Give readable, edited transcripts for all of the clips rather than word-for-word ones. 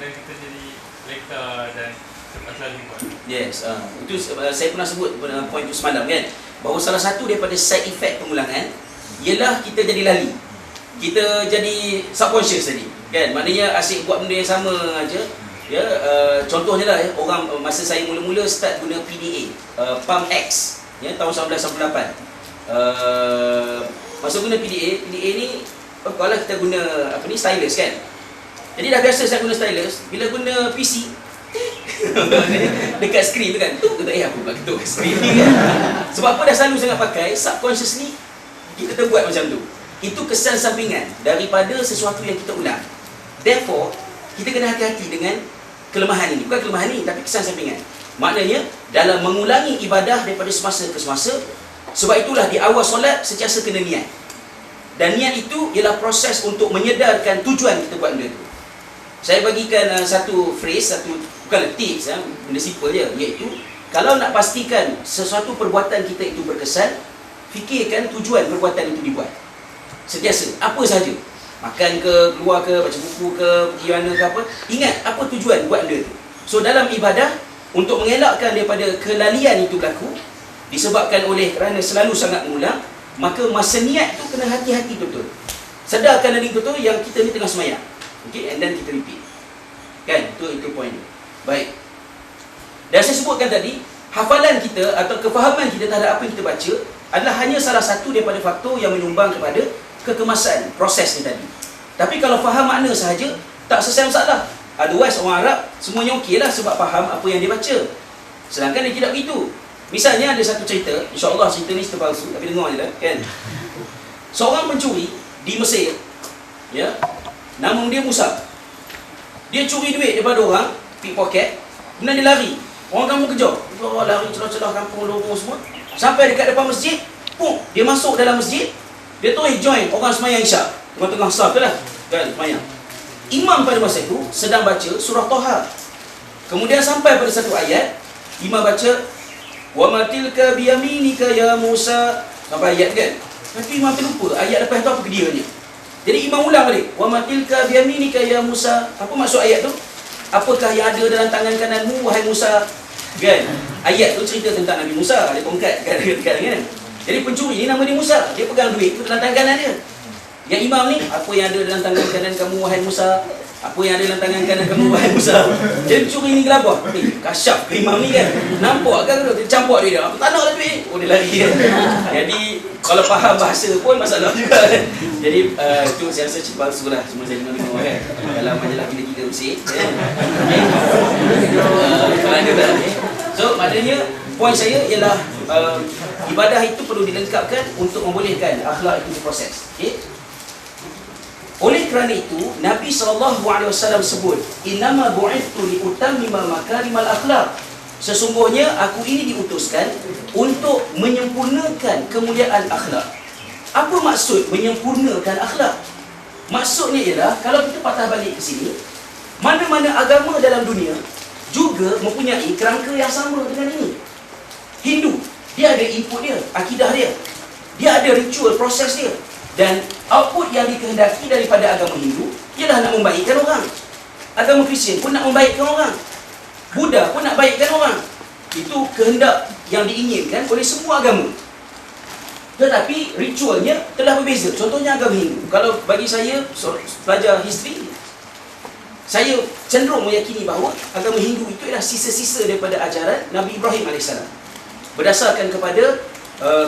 dan kita jadi leka dan cepat lagi buat. Yes, itu saya pernah sebut pada poin itu semalam kan, bahawa salah satu daripada side effect pengulangan ialah kita jadi lali, kita jadi subconscious tadi kan, maknanya asyik buat benda yang sama aja. Ya, contohnya lah orang masa saya mula-mula start guna PDA, Pump X, ya, tahun 1998. Masa guna PDA ni kalau kita guna apa ni, stylus kan. Jadi dah biasa saya guna stylus, bila guna PC dekat skrin tu kan, tu kata aku pula ketuk kat skrin ni kan. Sebab apa, dah selalu sangat pakai, subconsciously kita terbuat macam tu. Itu kesan sampingan daripada sesuatu yang kita ulang. Therefore, kita kena hati-hati dengan kelemahan ini. Bukan kelemahan ini, tapi kesan sampingan. Maknanya, dalam mengulangi ibadah daripada semasa ke semasa, sebab itulah di awal solat sentiasa kena niat. Dan niat itu ialah proses untuk menyedarkan tujuan kita buat benda itu. Saya bagikan satu phrase, bukanlah tips, benda simple je, iaitu kalau nak pastikan sesuatu perbuatan kita itu berkesan, fikirkan tujuan perbuatan itu dibuat. Sentiasa, apa sahaja, makan ke, keluar ke, baca buku ke, pergi mana ke apa, ingat apa tujuan buat benda itu. So dalam ibadah, untuk mengelakkan daripada kelalian itu berlaku disebabkan oleh kerana selalu sangat mengulang, maka masa niat tu kena hati-hati betul. Sedarkan diri betul yang kita ni tengah semayang. Okay, and then kita repeat. Kan, itu point dia. Baik. Dan saya sebutkan tadi, hafalan kita atau kefahaman kita terhadap apa yang kita baca adalah hanya salah satu daripada faktor yang menyumbang kepada kekemasan proses ni tadi. Tapi kalau faham makna sahaja, tak selesai masalah. Otherwise orang Arab semuanya okey lah sebab faham apa yang dia baca. Sedangkan dia tidak begitu. Misalnya ada satu cerita, insya-Allah cerita ni cerita palsu, tapi dengar je lah kan. Seorang pencuri di Mesir, ya, nama dia Musa. Dia curi duit daripada orang, pickpocket, kemudian dia lari. Orang kampung kejar. Oh, lari celah-celah kampung lorong semua. Sampai dekat depan masjid, pum, dia masuk dalam masjid. Dia terus join orang semayang Isyak. Tengah-tengah saf tu lah, kan, semayang. Imam pada masa itu sedang baca surah Taha. Kemudian sampai pada satu ayat, imam baca, "Wa ma tilka biyaminika ya Musa." Sampai ayat kan. Tapi imam terlupa ayat lepas tu apa ke dia ni. Jadi imam ulang balik, "Wa ma tilka biyaminika ya Musa." Apa maksud ayat tu? Apakah yang ada dalam tangan kananmu wahai Musa? Kan? Ayat tu cerita tentang Nabi Musa, dia tongkat kan. Jadi pencuri ni nama dia Musa. Dia pegang duit tu dalam tangan kanan dia. Yang imam ni, apa yang ada dalam tangan kanan kamu wahai Musa? Apa yang ada dalam tangan kanan kamu wahai Musa? Jadi pencuri ni gelabah. Kasyaf ke imam ni kan. Nampak kan dia campur dia. Apa tak nak lah duit? Oh, dia lari kan. Jadi kalau faham bahasa pun masalah juga kan. Jadi itu saya rasa cerita palsu lah. Semua saya dengar kan. Dalam majalah Gila-Gila Usik kan. Kalau ada tak ni. So maknanya poin saya ialah ibadah itu perlu dilengkapkan untuk membolehkan akhlak itu diproses. Okay? Oleh kerana itu, Nabi SAW sebut, "Innama bu'ithtu liutammima makarimal akhlak." Sesungguhnya aku ini diutuskan untuk menyempurnakan kemuliaan akhlak. Apa maksud menyempurnakan akhlak? Maksudnya ialah, kalau kita patah balik ke sini, mana-mana agama dalam dunia juga mempunyai kerangka yang sama dengan ini. Hindu, dia ada input dia, akidah dia. Dia ada ritual, proses dia. Dan output yang dikehendaki daripada agama Hindu ialah nak membaikkan orang. Agama Kristian pun nak membaikkan orang. Buddha pun nak baikkan orang. Itu kehendak yang diinginkan oleh semua agama. Tetapi ritualnya telah berbeza. Contohnya agama Hindu. Kalau bagi saya, pelajar history, saya cenderung meyakini bahawa agama Hindu itu adalah sisa-sisa daripada ajaran Nabi Ibrahim AS. Berdasarkan kepada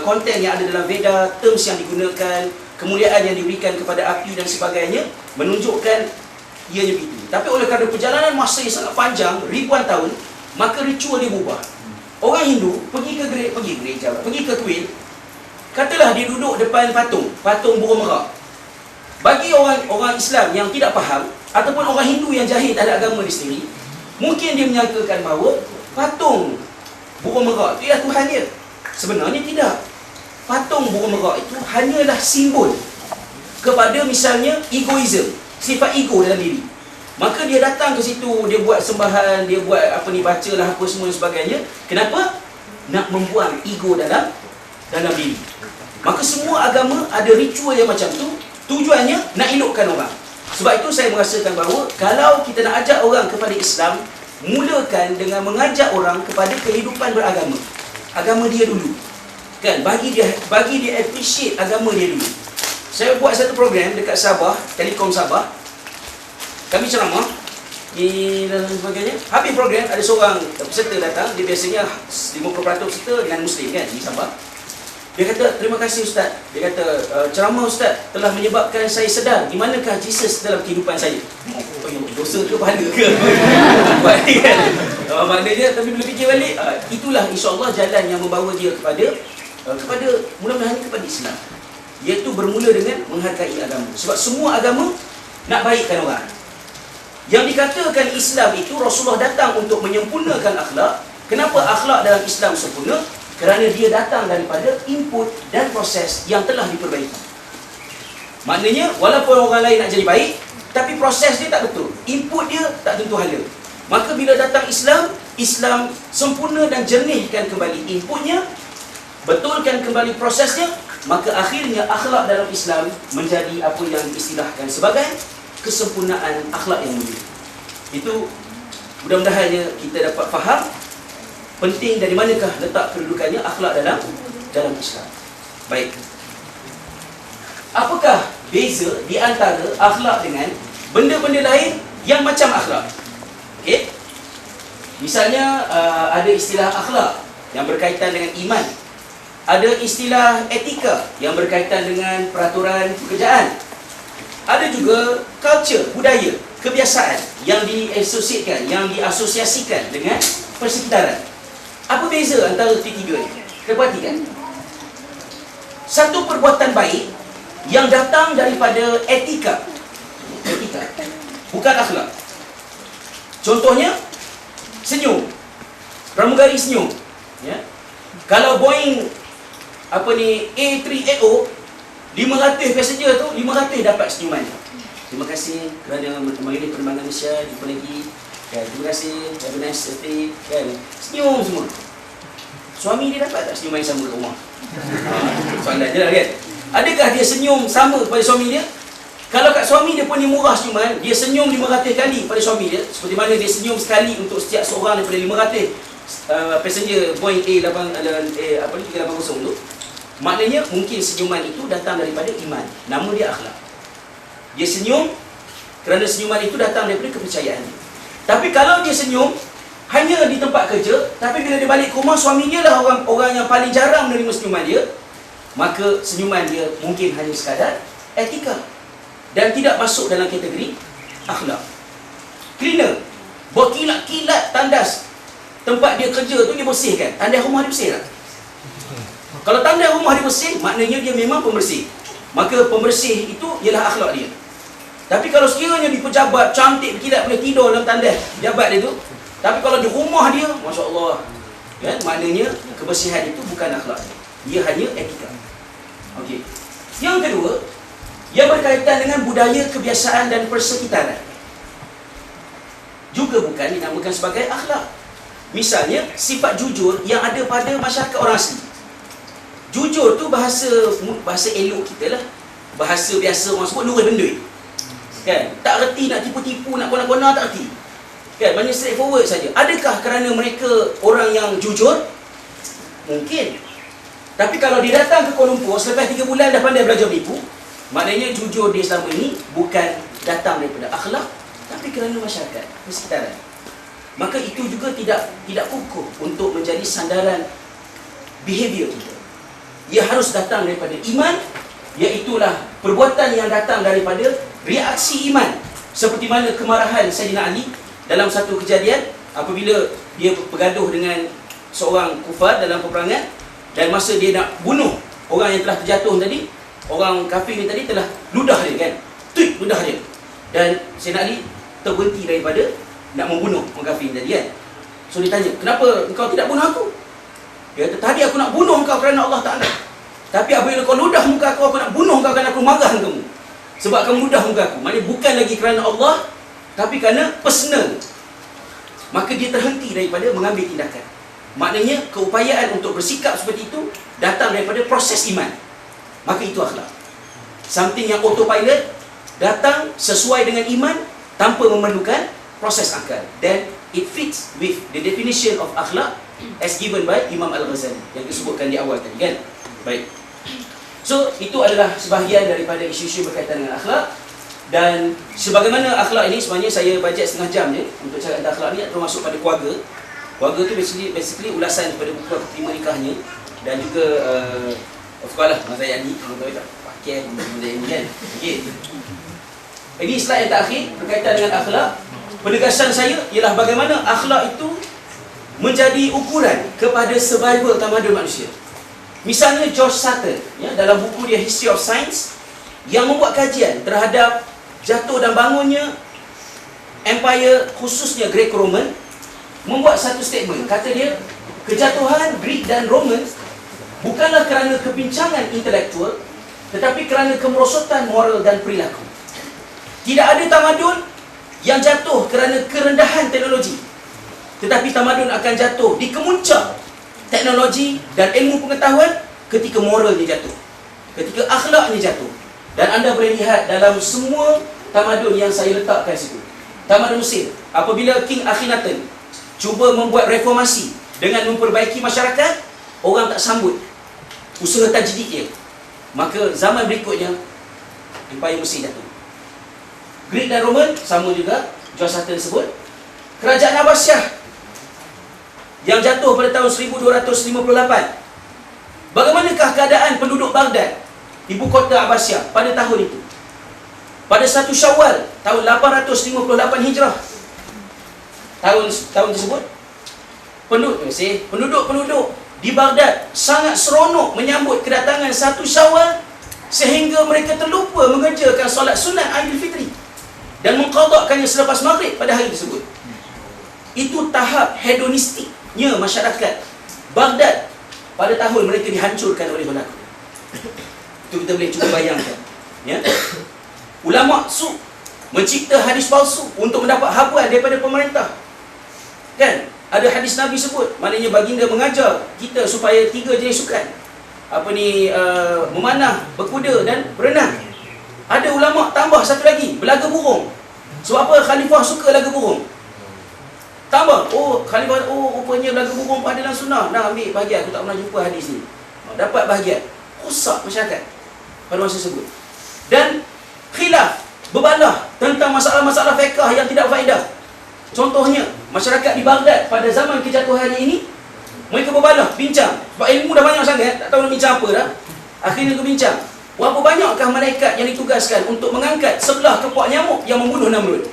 konten yang ada dalam Veda, terms yang digunakan, kemuliaan yang diberikan kepada api dan sebagainya, menunjukkan ianya begitu. Tapi oleh kerana perjalanan masa yang sangat panjang, ribuan tahun, maka ritual dia berubah. Orang Hindu pergi ke kuil, katalah dia duduk depan patung burung merak. Bagi orang Islam yang tidak faham, ataupun orang Hindu yang jahil terhadap agama dia sendiri, mungkin dia menyangkakan bahawa patung burung merak itu ialah Tuhan dia. Sebenarnya tidak. Patung burung merak itu hanyalah simbol kepada misalnya egoism, sifat ego dalam diri. Maka dia datang ke situ, dia buat sembahan, dia buat bacalah apa semua dan sebagainya. Kenapa? Nak membuang ego dalam diri. Maka semua agama ada ritual yang macam tu, tujuannya nak elokkan orang. Sebab itu saya merasakan bahawa kalau kita nak ajak orang kepada Islam, mulakan dengan mengajak orang kepada kehidupan beragama. Agama dia dulu. Kan, bagi dia appreciate agama dia dulu. Saya buat satu program dekat Sabah, Telekom Sabah. Kami ceramah dan sebagainya. Habis program, ada seorang peserta datang. Dia biasanya 50% peserta dengan Muslim kan di Sabah. Dia kata, terima kasih Ustaz. Dia kata, ceramah Ustaz telah menyebabkan saya sedar di manakah Jesus dalam kehidupan saya. Dosa ke pahala ke? Kan? Maknanya, tapi bila fikir balik, itulah insyaAllah jalan yang membawa dia kepada mudah-mudahan kepada Islam. Iaitu bermula dengan menghargai agama. Sebab semua agama nak baikkan orang. Yang dikatakan Islam itu Rasulullah datang untuk menyempurnakan akhlak. Kenapa akhlak dalam Islam sempurna? Kerana dia datang daripada input dan proses yang telah diperbaiki. Maknanya walaupun orang lain nak jadi baik, tapi proses dia tak betul, input dia tak tentu hala. Maka bila datang Islam, Islam sempurna dan jernihkan kembali inputnya, betulkan kembali prosesnya, maka akhirnya akhlak dalam Islam menjadi apa yang diistilahkan sebagai kesempurnaan akhlak yang mulia. Itu mudah-mudahan kita dapat faham penting dari manakah letak kedudukannya akhlak dalam Islam. Baik. Apakah beza di antara akhlak dengan benda-benda lain yang macam akhlak? Okey. Misalnya ada istilah akhlak yang berkaitan dengan iman. Ada istilah etika yang berkaitan dengan peraturan pekerjaan. Ada juga culture, budaya, kebiasaan yang diasosiasikan dengan persekitaran. Apa beza antara ketiga ni? Kita perhatikan. Satu perbuatan baik yang datang daripada etika. Etika, bukan akhlak. Contohnya, senyum. Pramugari senyum. Ya. Kalau Boeing A380 500 passenger tu, 500 dapat senyuman. Terima kasih kerana mengenai penerbangan Malaysia. Jumpa lagi. Kan, terima kasih. Have a nice day. Kan, senyum semua. Suami dia dapat tak senyuman yang sama kat rumah? Soalan je lah kan. Adakah dia senyum sama kepada suami dia? Kalau kat suami dia pun dia murah senyuman, dia senyum 500 kali pada suami dia, seperti mana dia senyum sekali untuk setiap seorang daripada 500 passenger Boeing A380 tu. Maknanya mungkin senyuman itu datang daripada iman. Nama dia akhlak. Dia senyum kerana senyuman itu datang daripada kepercayaan dia. Tapi kalau dia senyum hanya di tempat kerja, tapi bila dia balik ke rumah, suami dia lah orang yang paling jarang menerima senyuman dia, maka senyuman dia mungkin hanya sekadar etika dan tidak masuk dalam kategori akhlak. Cleaner buat kilat-kilat tandas tempat dia kerja tu, dia bersihkan. Tandas rumah dia bersih tak? Kalau tandas rumah dia bersih, maknanya dia memang pembersih. Maka pembersih itu ialah akhlak dia. Tapi kalau sekiranya di pejabat cantik berkilat boleh tidur dalam tandas pejabat dia tu, tapi kalau di rumah dia, Masya Allah, kan? Maknanya kebersihan itu bukan akhlak dia. Dia hanya etika. Okey. Yang kedua, yang berkaitan dengan budaya, kebiasaan dan persekitaran, juga bukan dinamakan sebagai akhlak. Misalnya, sifat jujur yang ada pada masyarakat orang asli. Jujur tu bahasa elok kita lah. Bahasa biasa orang sebut lurus bendui. Kan? Tak reti nak tipu-tipu, nak kona-kona, tak reti. Kan? Banyak straightforward saja. Adakah kerana mereka orang yang jujur? Mungkin. Tapi kalau dia datang ke Kuala Lumpur selepas 3 bulan dah pandai belajar menipu, maknanya jujur dia selama ini bukan datang daripada akhlak, tapi kerana masyarakat, persekitaran. Maka itu juga tidak kukuh untuk menjadi sandaran behavior kita. Ia harus datang daripada iman, iaitulah perbuatan yang datang daripada reaksi iman. Seperti mana kemarahan Sayyidina Ali dalam satu kejadian apabila dia bergaduh dengan seorang kufar dalam peperangan, dan masa dia nak bunuh orang yang telah terjatuh tadi, orang kafir ni tadi telah ludah dia kan, ludah dia, dan Sayyidina Ali terhenti daripada nak membunuh orang kafir tadi kan. So dia tanya, kenapa engkau tidak bunuh aku? Dia kata, tadi aku nak bunuh engkau kerana Allah Ta'ala, tapi apabila kau ludah muka aku nak bunuh engkau kerana aku marah kamu, sebab kamu ludah muka aku. Maknanya bukan lagi kerana Allah, tapi kerana personal. Maka dia terhenti daripada mengambil tindakan. Maknanya keupayaan untuk bersikap seperti itu datang daripada proses iman. Maka itu akhlak. Something yang autopilot datang sesuai dengan iman tanpa memerlukan proses akal. Then it fits with the definition of akhlak as given by Imam Al-Ghazali yang disebutkan di awal tadi kan. Baik. So itu adalah sebahagian daripada isu-isu berkaitan dengan akhlak. Dan sebagaimana akhlak ini, sebenarnya saya bajet setengah jam je untuk cakap tentang akhlak ni, termasuk pada keluarga. Keluarga tu basically ulasan daripada buku aku terima nikahnya. Dan juga of course lah Mazhab Yani, kalau tahu tak pakai Mazhab Yani kan. Okay. Ini slide yang terakhir berkaitan dengan akhlak. Penegasan saya ialah bagaimana akhlak itu menjadi ukuran kepada survival tamadun manusia. Misalnya George Sutton ya, dalam buku dia History of Science, yang membuat kajian terhadap jatuh dan bangunnya empire, khususnya Greek-Roman, membuat satu statement. Kata dia, kejatuhan Greek dan Roman bukanlah kerana kebincangan intelektual, tetapi kerana kemerosotan moral dan perilaku. Tidak ada tamadun yang jatuh kerana kerendahan teknologi, tetapi tamadun akan jatuh di kemuncak teknologi dan ilmu pengetahuan ketika moralnya jatuh, ketika akhlaknya jatuh. Dan anda boleh lihat dalam semua tamadun yang saya letakkan situ. Tamadun Mesir, apabila King Akhenaten cuba membuat reformasi dengan memperbaiki masyarakat, orang tak sambut usaha tajdid dia. Maka zaman berikutnya Empire Mesir jatuh. Greek dan Roman sama juga, George Sutton sebut. Kerajaan Abbasiyah yang jatuh pada tahun 1258. Bagaimanakah keadaan penduduk Baghdad, ibu kota Abbasiyah, pada tahun itu? Pada 1 Syawal tahun 858 Hijrah, tahun tersebut, penduduk-penduduk di Baghdad sangat seronok menyambut kedatangan 1 Syawal sehingga mereka terlupa mengerjakan solat sunat Aidilfitri dan mengqadakkannya selepas maghrib pada hari tersebut. Itu tahap hedonistiknya masyarakat Baghdad pada tahun mereka dihancurkan oleh Holako. Itu kita boleh cuba bayangkan ya. Ulama su mencipta hadis palsu untuk mendapat habuan daripada pemerintah. Kan? Ada hadis Nabi sebut, maknanya baginda mengajar kita supaya 3 jenis sukan. Memanah, berkuda dan berenang. Ada ulama tambah satu lagi, berlaga burung. Sebab apa khalifah suka laga burung? Tambah, khalifah, rupanya berlaga burung pada dalam sunnah. Dah ambil bahagian, aku tak pernah jumpa hadis ni. Dapat bahagian. Rosak masyarakat pada masa tersebut. Dan khilaf, berbalah tentang masalah-masalah fiqh yang tidak faedah. Contohnya, masyarakat di Baghdad pada zaman kejatuhan ini, mereka berbalah, bincang. Sebab ilmu dah banyak sangat, tak tahu nak bincang apa dah. Akhirnya mereka bincang, berapa banyakkah malaikat yang ditugaskan untuk mengangkat sebelah kepak nyamuk yang membunuh Namrud?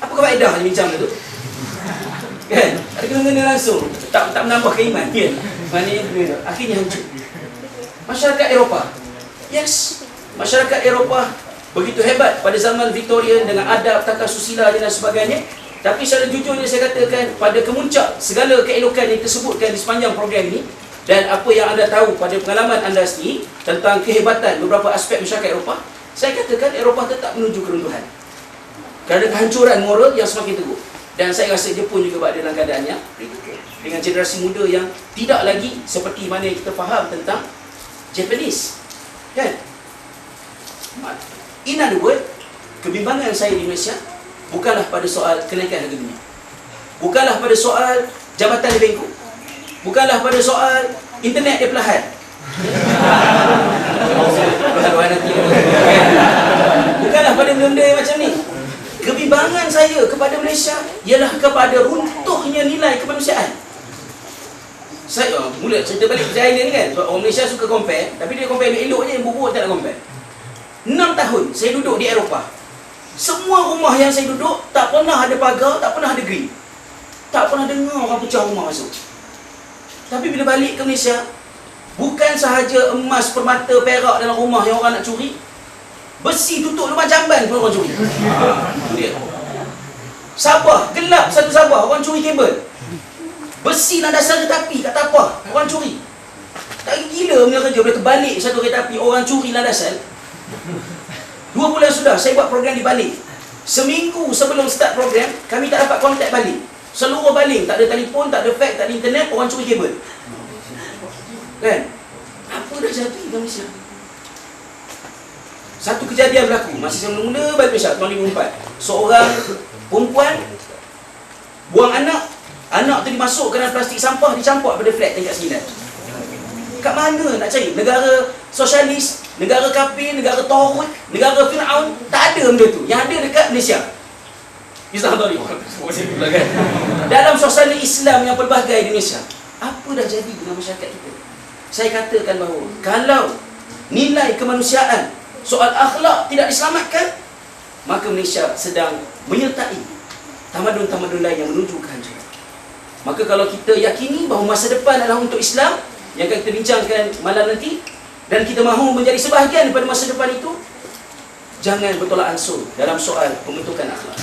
Apakah faedah bincang itu? Kan? Ada kena-kena langsung. Tak menambah keiman. Kan? Maknanya, akhirnya hancur. Masyarakat Eropah. Yes, masyarakat Eropah begitu hebat pada zaman Victorian dengan adab, tata susila dan sebagainya. Tapi secara jujurnya saya katakan, pada kemuncak segala keelokan yang tersebutkan di sepanjang program ini, dan apa yang anda tahu pada pengalaman anda sendiri tentang kehebatan beberapa aspek masyarakat Eropah, saya katakan Eropah tetap menuju keruntuhan kerana kehancuran moral yang semakin teruk. Dan saya rasa Jepun juga berada dalam keadaannya dengan generasi muda yang tidak lagi seperti mana yang kita faham tentang Japanese. Kan? In other words, kebimbangan saya di Malaysia bukanlah pada soal kenaikan harga dunia, bukanlah pada soal jabatan di bengkok, bukanlah pada soal internet dia perlahan. Bukanlah pada benda-benda yang macam ni. Kebimbangan saya kepada Malaysia ialah kepada runtuhnya nilai kemanusiaan. Saya mula cerita balik ke China ni kan, sebab orang Malaysia suka compare, tapi dia compare elok je, yang buruk tak nak compare. 6 tahun saya duduk di Eropah. Semua rumah yang saya duduk tak pernah ada pagar, tak pernah ada grill. Tak pernah dengar orang pecah rumah masuk. Tapi bila balik ke Malaysia, bukan sahaja emas, permata, perak dalam rumah yang orang nak curi, besi tutup lubang jamban pun orang curi. Itu dia. Sabah, gelap satu Sabah, orang curi kabel. Besi landasan kereta api kat tapah, orang curi. Tak gila punya kerja, boleh terbalik satu kereta api, orang curi landasan. 2 bulan sudah saya buat program di Bali. Seminggu sebelum start program, kami tak dapat kontak Bali. Seluruh Bali, tak ada telefon, tak ada fax, tak ada internet, orang curi kabel. Kan? Apa dah jadi di Malaysia? Satu kejadian berlaku masa saya mula-mula balik Malaysia tahun 54. Seorang perempuan buang anak tu dimasukkan dalam plastik sampah, dicampak pada flat tingkat 9. Kat mana nak cari? Negara sosialis, negara kafir, negara Tauhid, negara Fir'aun, tak ada benda tu. Yang ada dekat Malaysia. Islam tadi. Dalam suasana Islam yang pelbagai di Malaysia, apa dah jadi dengan masyarakat kita? Saya katakan bahawa kalau nilai kemanusiaan, soal akhlak tidak diselamatkan, maka Malaysia sedang menyertai tamadun-tamadun lain yang menuju kehancuran. Maka kalau kita yakini bahawa masa depan adalah untuk Islam, yang akan kita bincangkan malam nanti, dan kita mahu menjadi sebahagian daripada masa depan itu, jangan bertolak ansur dalam soal pembentukan akhlak.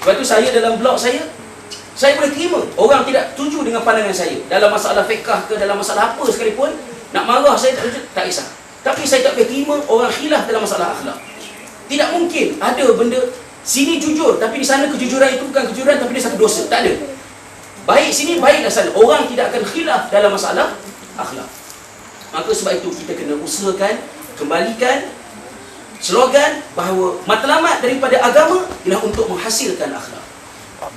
Sebab itu saya dalam blog saya boleh terima orang tidak setuju dengan pandangan saya dalam masalah fiqh ke, dalam masalah apa sekalipun. Nak marah saya tak kisah. Tapi saya tak boleh terima orang khilaf dalam masalah akhlak. Tidak mungkin ada benda sini jujur tapi di sana kejujuran itu bukan kejujuran tapi dia satu dosa. Tak ada. Baik sini, baiklah sana. Orang tidak akan khilaf dalam masalah akhlak. Maka sebab itu kita kena usahakan kembalikan slogan bahawa matlamat daripada agama ialah untuk menghasilkan akhlak.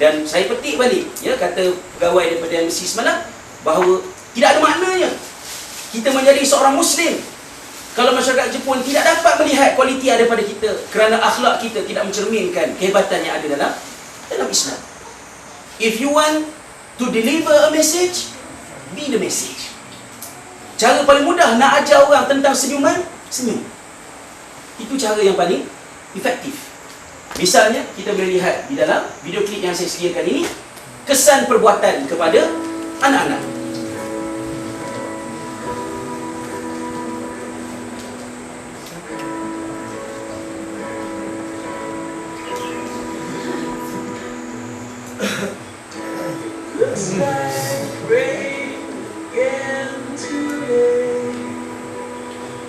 Dan saya petik balik kata pegawai daripada embassy semalam bahawa tidak ada maknanya kita menjadi seorang Muslim kalau masyarakat Jepun tidak dapat melihat kualiti ada pada kita kerana akhlak kita tidak mencerminkan kehebatan yang ada dalam Islam. If you want to deliver a message, be the message. Cara paling mudah nak ajar orang tentang senyuman, senyum. Itu cara yang paling efektif. Misalnya, kita boleh lihat di dalam video klip yang saya sediakan ini, kesan perbuatan kepada anak-anak. Looks like rain again today.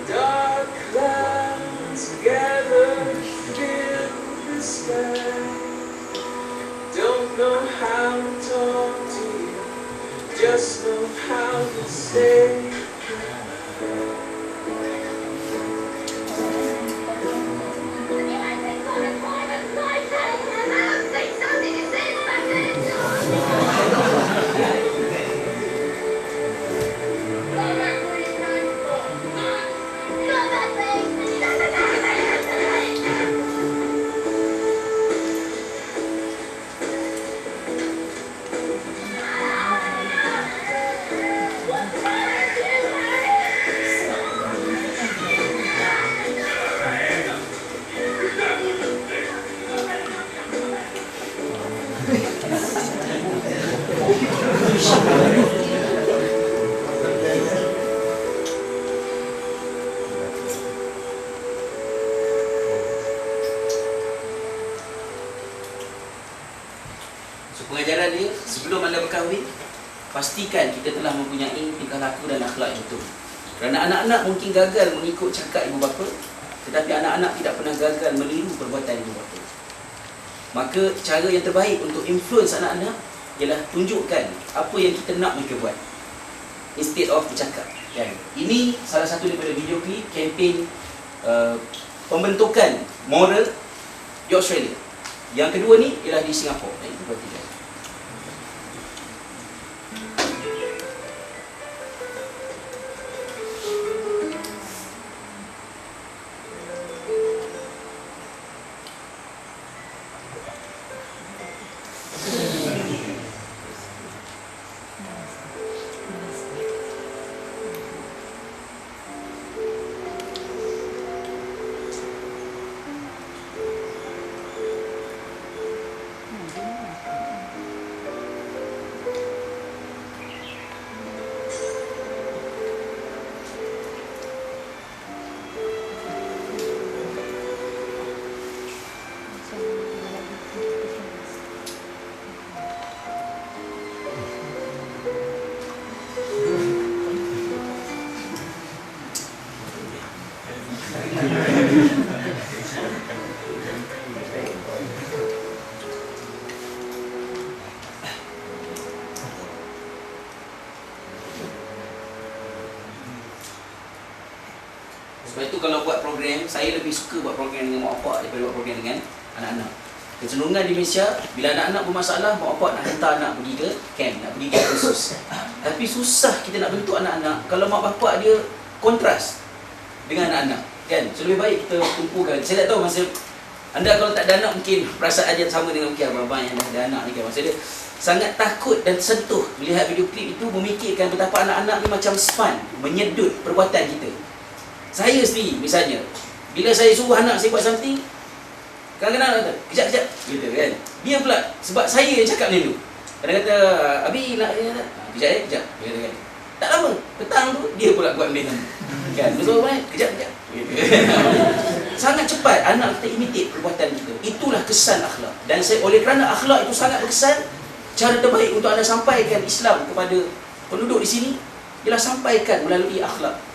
Dark clouds gather in the sky. Don't know how to talk to you, just know how to say. Pengajaran dia, sebelum anda berkahwin, pastikan kita telah mempunyai tingkah laku dan akhlak yang betul. Kerana anak-anak mungkin gagal mengikut cakap ibu bapa, tetapi anak-anak tidak pernah gagal meniru perbuatan ibu bapa. Maka cara yang terbaik untuk influence anak-anak ialah tunjukkan apa yang kita nak mereka buat, instead of bercakap. Ini salah satu daripada video klip kempen pembentukan moral di Australia. Yang kedua ni ialah di Singapura. Itu berarti dia. Sebab itu kalau buat program, saya lebih suka buat program dengan mak bapak daripada buat program dengan anak-anak. Kecenderungan di Malaysia, bila anak-anak bermasalah, mak bapak nak hantar anak pergi ke camp, nak pergi ke kursus. Tapi susah kita nak bentuk anak-anak kalau mak bapak dia kontras dengan anak-anak, kan? So lebih baik kita tumpukan. Saya tak tahu masa anda kalau tak ada anak mungkin perasaan dia sama dengan mungkin abang-abang yang dah ada anak ni, kan? Masa dia sangat takut dan sentuh melihat video klip itu, memikirkan betapa anak-anak ni macam span menyedut perbuatan kita. Saya sendiri misalnya, bila saya suruh anak saya buat something, kadang-kadang kata, kejap-kejap gitu kan. Dia pula, sebab saya cakap macam tu, kadang kata, Abi nak kejap kejap gitu kan. Tak lama, petang tu dia pula buat benda kan. Betul kan? Kejap-kejap gitu. Sangat cepat anak kita imitate perbuatan kita. Itulah kesan akhlak. Dan saya, oleh kerana akhlak itu sangat berkesan, cara terbaik untuk anda sampaikan Islam kepada penduduk di sini ialah sampaikan melalui akhlak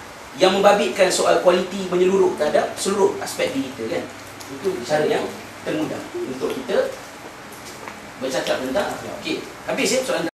yang membabitkan soal kualiti menyeluruh terhadap seluruh aspek diri kita, kan. Itu cara yang termudah untuk kita bercakap tentang akhlak. Okey, habis ya soalan